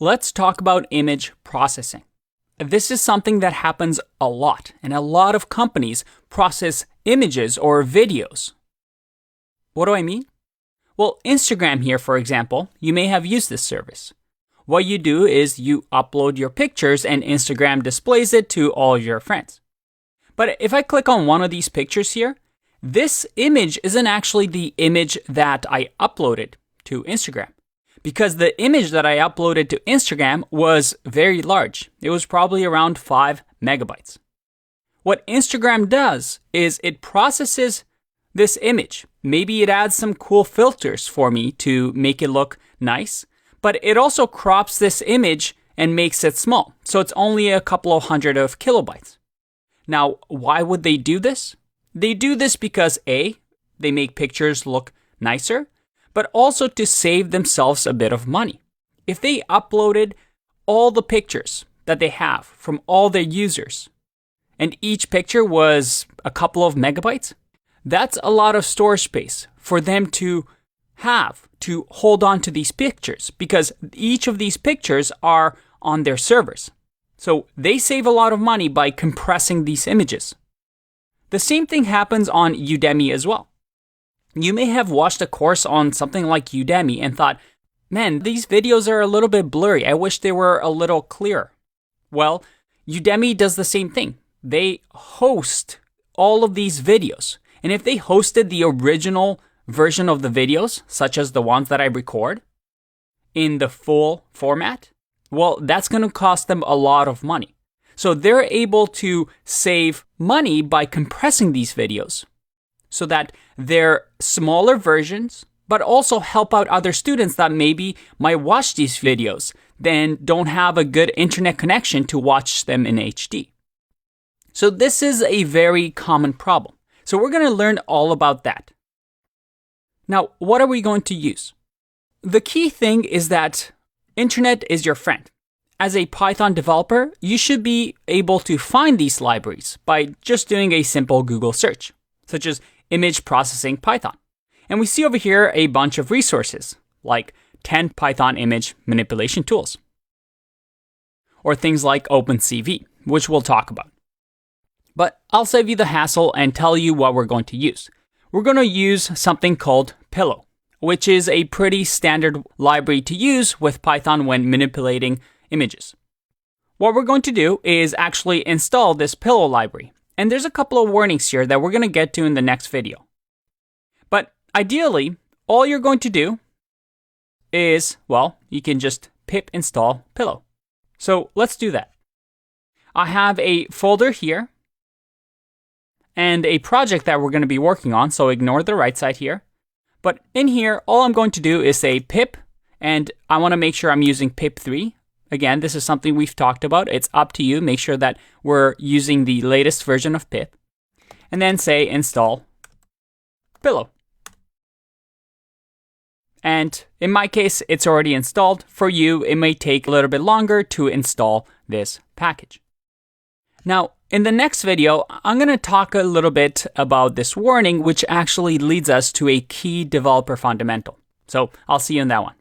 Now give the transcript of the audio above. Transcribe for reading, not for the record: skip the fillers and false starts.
Let's talk about image processing. This is something that happens a lot, and a lot of companies process images or videos. What do I mean? Well, Instagram here, for example, you may have used this service. What you do is you upload your pictures and Instagram displays it to all your friends. But if I click on one of these pictures here, this image isn't actually the image that I uploaded to Instagram. Because the image that I uploaded to Instagram was very large. It was probably around 5 megabytes. What Instagram does is it processes this image. Maybe it adds some cool filters for me to make it look nice, but it also crops this image and makes it small. So it's only a couple of hundred of kilobytes. Now, why would they do this? They do this because A, they make pictures look nicer, but also to save themselves a bit of money. If they uploaded all the pictures that they have from all their users, and each picture was a couple of megabytes, that's a lot of storage space for them to have to hold on to these pictures because each of these pictures are on their servers. So they save a lot of money by compressing these images. The same thing happens on Udemy as well. You may have watched a course on something like Udemy and thought, man, these videos are a little bit blurry. I wish they were a little clearer. Well, Udemy does the same thing. They host all of these videos. And if they hosted the original version of the videos, such as the ones that I record, in the full format, well, that's going to cost them a lot of money. So they're able to save money by compressing these videos so that they're smaller versions, but also help out other students that maybe might watch these videos, then don't have a good internet connection to watch them in HD. So this is a very common problem. So we're going to learn all about that. Now, what are we going to use? The key thing is that internet is your friend. As a Python developer, you should be able to find these libraries by just doing a simple Google search, such as image processing Python. And we see over here a bunch of resources, like 10 Python image manipulation tools, or things like OpenCV, which we'll talk about. But I'll save you the hassle and tell you what we're going to use. We're going to use something called Pillow, which is a pretty standard library to use with Python when manipulating images. What we're going to do is actually install this Pillow library. And there's a couple of warnings here that we're going to get to in the next video. But ideally, all you're going to do is, well, you can just pip install Pillow. So let's do that. I have a folder here and a project that we're going to be working on, so ignore the right side here. But in here, all I'm going to do is say pip, and I want to make sure I'm using pip3. Again, this is something we've talked about. It's up to you. Make sure that we're using the latest version of pip. And then say install Pillow. And in my case, it's already installed. For you, it may take a little bit longer to install this package. Now, in the next video, I'm going to talk a little bit about this warning, which actually leads us to a key developer fundamental. So I'll see you in that one.